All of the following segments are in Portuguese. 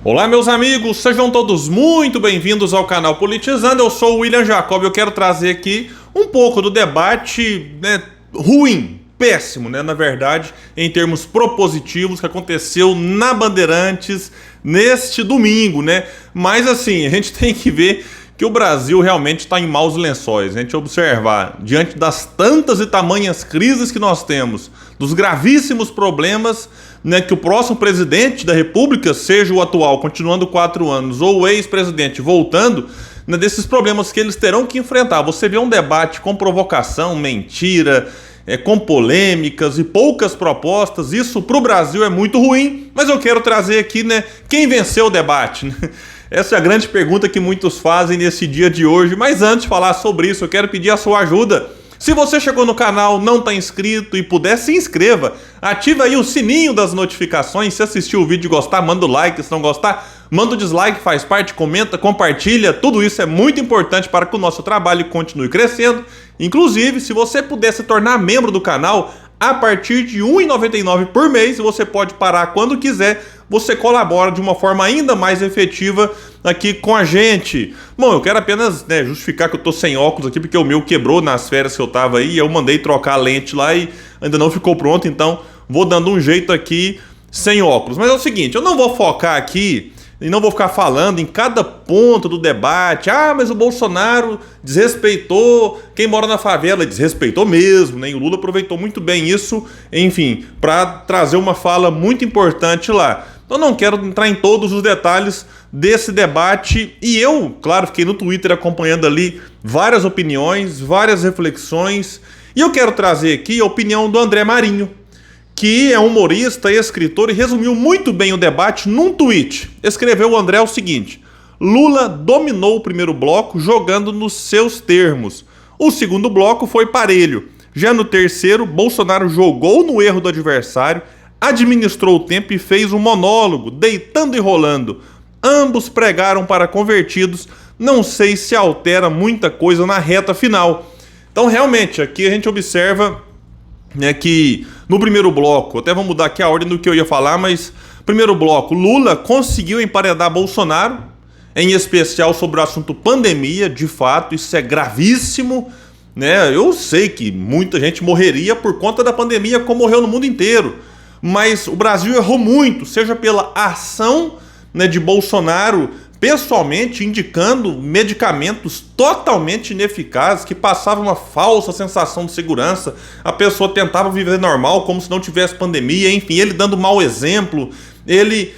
Olá, meus amigos, sejam todos muito bem-vindos ao canal Politizando. Eu sou o William Jacob e eu quero trazer aqui um pouco do debate, ruim, péssimo, na verdade, em termos propositivos, que aconteceu na Bandeirantes neste domingo, Mas assim, a gente tem que ver que o Brasil realmente está em maus lençóis. A gente observar, diante das tantas e tamanhas crises que nós temos, dos gravíssimos problemas, que o próximo presidente da República, seja o atual, continuando 4 anos, ou o ex-presidente voltando, desses problemas que eles terão que enfrentar. Você vê um debate com provocação, mentira, com polêmicas e poucas propostas. Isso para o Brasil é muito ruim, mas eu quero trazer aqui, quem venceu o debate, Essa é a grande pergunta que muitos fazem nesse dia de hoje. Mas antes de falar sobre isso, eu quero pedir a sua ajuda. Se você chegou no canal, não está inscrito e puder, se inscreva. Ativa aí o sininho das notificações. Se assistiu o vídeo e gostar, manda o like. Se não gostar, manda o dislike, faz parte, comenta, compartilha. Tudo isso é muito importante para que o nosso trabalho continue crescendo. Inclusive, se você puder se tornar membro do canal, a partir de R$ 1,99 por mês, você pode parar quando quiser. Você colabora de uma forma ainda mais efetiva aqui com a gente. Bom, eu quero apenas justificar que eu tô sem óculos aqui, porque o meu quebrou nas férias que eu tava aí, eu mandei trocar a lente lá e ainda não ficou pronto, então vou dando um jeito aqui sem óculos. Mas é o seguinte, eu não vou focar aqui e não vou ficar falando em cada ponto do debate. Mas o Bolsonaro desrespeitou quem mora na favela. Desrespeitou mesmo, E o Lula aproveitou muito bem isso, enfim, para trazer uma fala muito importante lá. Então não quero entrar em todos os detalhes desse debate. E eu, claro, fiquei no Twitter acompanhando ali várias opiniões, várias reflexões. E eu quero trazer aqui a opinião do André Marinho, que é humorista e escritor e resumiu muito bem o debate num tweet. Escreveu o André o seguinte: Lula dominou o primeiro bloco jogando nos seus termos. O segundo bloco foi parelho. Já no terceiro, Bolsonaro jogou no erro do adversário, administrou o tempo e fez um monólogo, deitando e rolando. Ambos pregaram para convertidos. Não sei se altera muita coisa na reta final. Então, realmente, aqui a gente observa que no primeiro bloco, até vou mudar aqui a ordem do que eu ia falar, mas primeiro bloco, Lula conseguiu emparedar Bolsonaro, em especial sobre o assunto pandemia. De fato, isso é gravíssimo, Eu sei que muita gente morreria por conta da pandemia, como morreu no mundo inteiro, mas o Brasil errou muito, seja pela ação de Bolsonaro pessoalmente indicando medicamentos totalmente ineficazes, que passavam uma falsa sensação de segurança. A pessoa tentava viver normal, como se não tivesse pandemia, enfim, ele dando mau exemplo, ele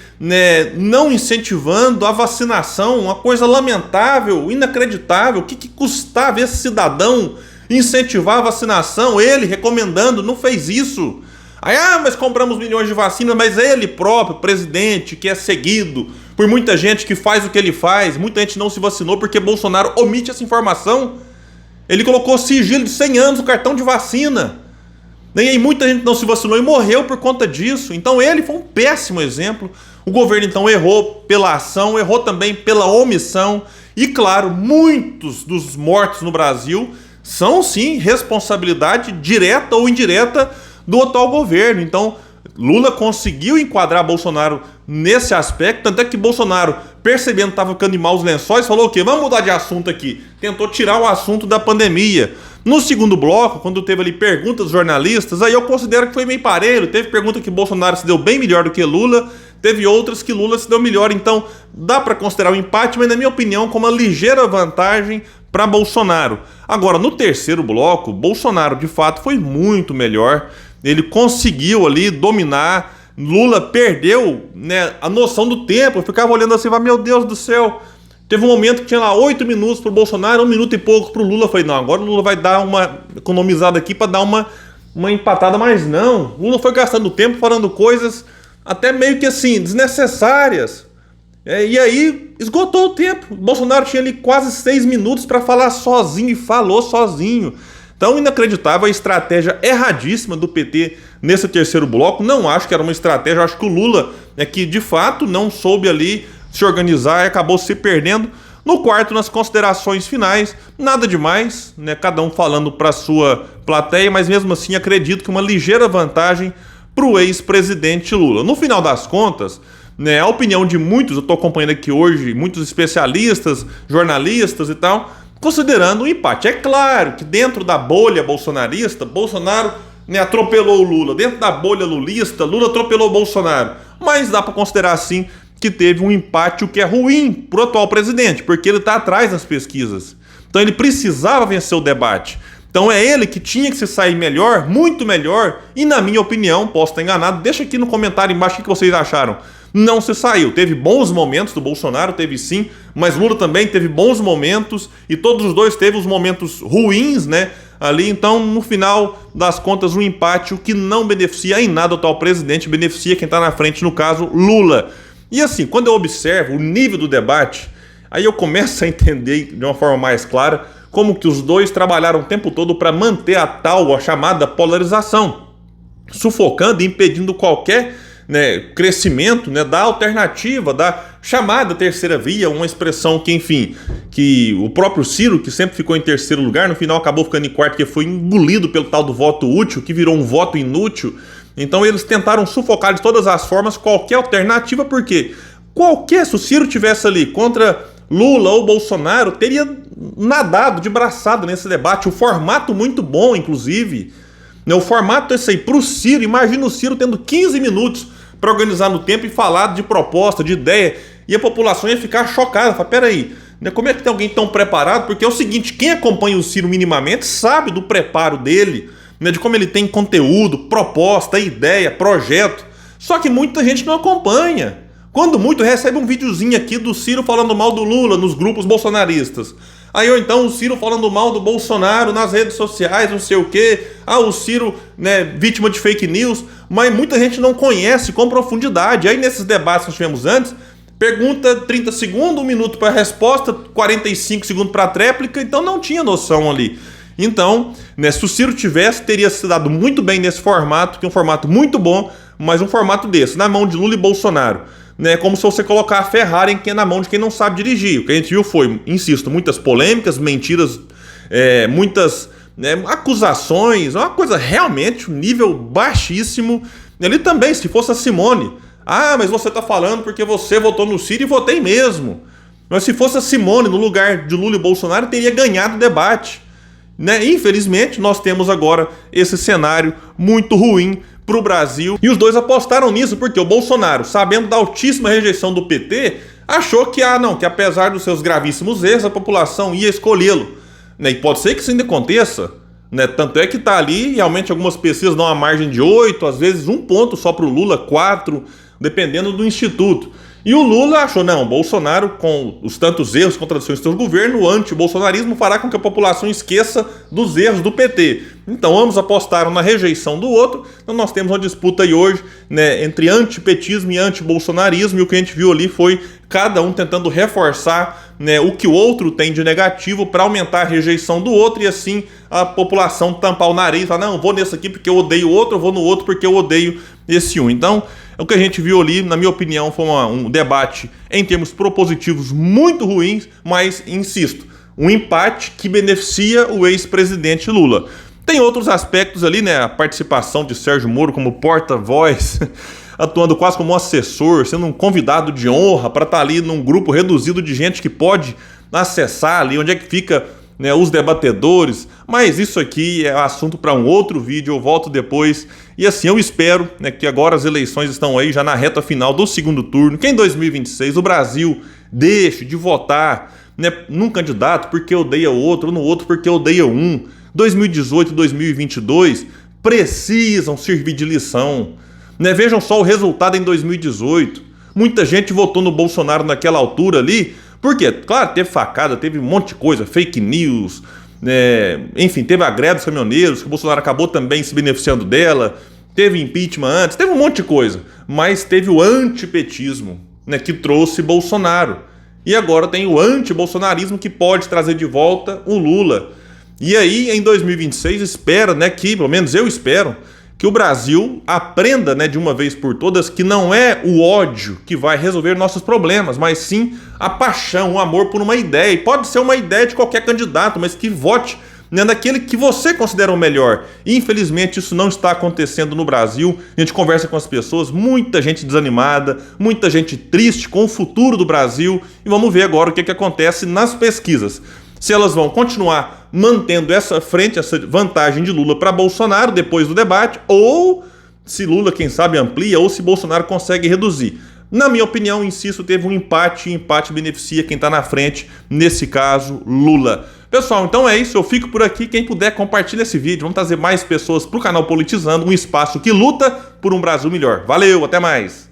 não incentivando a vacinação, uma coisa lamentável, inacreditável. O que custava esse cidadão incentivar a vacinação? Ele recomendando, não fez isso. Mas compramos milhões de vacinas, mas ele próprio, presidente, que é seguido por muita gente que faz o que ele faz, muita gente não se vacinou porque Bolsonaro omite essa informação. Ele colocou sigilo de 100 anos no cartão de vacina. E aí muita gente não se vacinou e morreu por conta disso. Então ele foi um péssimo exemplo. O governo então errou pela ação, errou também pela omissão. E claro, muitos dos mortos no Brasil são sim responsabilidade direta ou indireta do atual governo. Então Lula conseguiu enquadrar Bolsonaro nesse aspecto, tanto é que Bolsonaro, percebendo que estava ficando em maus lençóis, falou o quê? Vamos mudar de assunto aqui. Tentou tirar o assunto da pandemia. No segundo bloco, quando teve ali perguntas dos jornalistas, aí eu considero que foi meio parelho. Teve pergunta que Bolsonaro se deu bem melhor do que Lula, teve outras que Lula se deu melhor. Então dá para considerar o empate, mas na minha opinião com uma ligeira vantagem para Bolsonaro. Agora, no terceiro bloco, Bolsonaro de fato foi muito melhor. Ele conseguiu ali dominar. Lula perdeu a noção do tempo. Eu ficava olhando assim, meu Deus do céu. Teve um momento que tinha lá 8 minutos para o Bolsonaro, 1 minuto e pouco para o Lula. Eu falei, não, agora o Lula vai dar uma economizada aqui para dar uma empatada, mas não. O Lula foi gastando tempo falando coisas até meio que assim, desnecessárias. E aí esgotou o tempo. O Bolsonaro tinha ali quase 6 minutos para falar sozinho e falou sozinho. Então, inacreditável, a estratégia erradíssima do PT nesse terceiro bloco. Não acho que era uma estratégia, acho que o Lula que de fato não soube ali se organizar e acabou se perdendo. No quarto, nas considerações finais, nada demais, cada um falando para sua plateia, mas mesmo assim acredito que uma ligeira vantagem para o ex-presidente Lula. No final das contas, né, a opinião de muitos, eu estou acompanhando aqui hoje, muitos especialistas, jornalistas e tal, considerando um empate. É claro que dentro da bolha bolsonarista, Bolsonaro, né, atropelou o Lula. Dentro da bolha lulista, Lula atropelou o Bolsonaro. Mas dá para considerar assim que teve um empate, o que é ruim para o atual presidente, porque ele está atrás das pesquisas. Então ele precisava vencer o debate. Então é ele que tinha que se sair melhor, muito melhor, e na minha opinião, posso estar enganado, deixa aqui no comentário embaixo o que vocês acharam. Não se saiu. Teve bons momentos do Bolsonaro, teve sim, mas Lula também teve bons momentos, e todos os dois teve os momentos ruins, né, ali. Então, no final das contas, um empate, o que não beneficia em nada o atual presidente, beneficia quem está na frente, no caso, Lula. E assim, quando eu observo o nível do debate, aí eu começo a entender de uma forma mais clara como que os dois trabalharam o tempo todo para manter a chamada polarização, sufocando e impedindo qualquer, né, crescimento, né, da alternativa, da chamada terceira via, uma expressão que, enfim, que o próprio Ciro, que sempre ficou em terceiro lugar, no final acabou ficando em quarto, porque foi engolido pelo tal do voto útil, que virou um voto inútil. Então eles tentaram sufocar de todas as formas qualquer alternativa, porque se o Ciro tivesse ali contra Lula ou Bolsonaro, teria nadado de braçada nesse debate. O formato muito bom, inclusive. O formato é esse aí, para o Ciro. Imagina o Ciro tendo 15 minutos para organizar no tempo e falar de proposta, de ideia. E a população ia ficar chocada. Fala, peraí, como é que tem alguém tão preparado? Porque é o seguinte, quem acompanha o Ciro minimamente sabe do preparo dele, de como ele tem conteúdo, proposta, ideia, projeto. Só que muita gente não acompanha. Quando muito, recebe um videozinho aqui do Ciro falando mal do Lula nos grupos bolsonaristas. Aí ou então o Ciro falando mal do Bolsonaro nas redes sociais, não sei o quê. O Ciro, né, vítima de fake news. Mas muita gente não conhece com profundidade. Aí nesses debates que nós tivemos antes, pergunta 30 segundos, 1 minuto para a resposta, 45 segundos para a tréplica. Então não tinha noção ali. Então, né, se o Ciro tivesse, teria se dado muito bem nesse formato, que é um formato muito bom, mas um formato desse, na mão de Lula e Bolsonaro. Né, como se você colocar a Ferrari na mão de quem não sabe dirigir. O que a gente viu foi, insisto, muitas polêmicas, mentiras, muitas, né, acusações, uma coisa realmente, um nível baixíssimo. Ele também, se fosse a Simone, mas você está falando porque você votou no Ciro e votei mesmo. Mas se fosse a Simone no lugar de Lula e Bolsonaro, teria ganhado o debate. Né? Infelizmente, nós temos agora esse cenário muito ruim para o Brasil. E os dois apostaram nisso, porque o Bolsonaro, sabendo da altíssima rejeição do PT, achou que, que apesar dos seus gravíssimos erros, a população ia escolhê-lo. Né? E pode ser que isso ainda aconteça. Né? Tanto é que está ali, realmente algumas pesquisas dão uma margem de 8, às vezes 1 ponto só para o Lula, 4, dependendo do instituto. E o Lula achou, Bolsonaro, com os tantos erros, contradições do seu governo, o anti-bolsonarismo fará com que a população esqueça dos erros do PT. Então ambos apostaram na rejeição do outro. Então nós temos uma disputa aí hoje, né, entre antipetismo e antibolsonarismo, e o que a gente viu ali foi cada um tentando reforçar, né, o que o outro tem de negativo para aumentar a rejeição do outro, e assim a população tampar o nariz e falar, vou nesse aqui porque eu odeio o outro, eu vou no outro porque eu odeio esse um. Então, o que a gente viu ali, na minha opinião, foi um debate em termos propositivos muito ruins, mas, insisto, um empate que beneficia o ex-presidente Lula. Tem outros aspectos ali, né? A participação de Sérgio Moro como porta-voz, atuando quase como um assessor, sendo um convidado de honra para estar ali num grupo reduzido de gente que pode acessar ali onde é que fica, né, os debatedores. Mas isso aqui é assunto para um outro vídeo, eu volto depois. E assim, eu espero, né, que agora as eleições estão aí já na reta final do segundo turno, que em 2026 o Brasil deixe de votar, né, num candidato porque odeia o outro, ou no outro porque odeia um. 2018 e 2022 precisam servir de lição. Né? Vejam só o resultado em 2018. Muita gente votou no Bolsonaro naquela altura ali, porque, claro, teve facada, teve um monte de coisa, fake news, enfim, teve a greve dos caminhoneiros, que o Bolsonaro acabou também se beneficiando dela, teve impeachment antes, teve um monte de coisa, mas teve o antipetismo, né, que trouxe Bolsonaro. E agora tem o antibolsonarismo que pode trazer de volta o Lula. E aí, em 2026, espera, né, que, pelo menos eu espero, que o Brasil aprenda, né, de uma vez por todas que não é o ódio que vai resolver nossos problemas, mas sim a paixão, o amor por uma ideia. E pode ser uma ideia de qualquer candidato, mas que vote né, daquele que você considera o melhor. E, infelizmente, isso não está acontecendo no Brasil. A gente conversa com as pessoas, muita gente desanimada, muita gente triste com o futuro do Brasil. E vamos ver agora o que acontece nas pesquisas. Se elas vão continuar mantendo essa frente, essa vantagem de Lula para Bolsonaro depois do debate, ou se Lula, quem sabe, amplia, ou se Bolsonaro consegue reduzir. Na minha opinião, insisto, teve um empate, e empate beneficia quem está na frente, nesse caso, Lula. Pessoal, então é isso, eu fico por aqui. Quem puder, compartilha esse vídeo. Vamos trazer mais pessoas para o canal Politizando, um espaço que luta por um Brasil melhor. Valeu, até mais!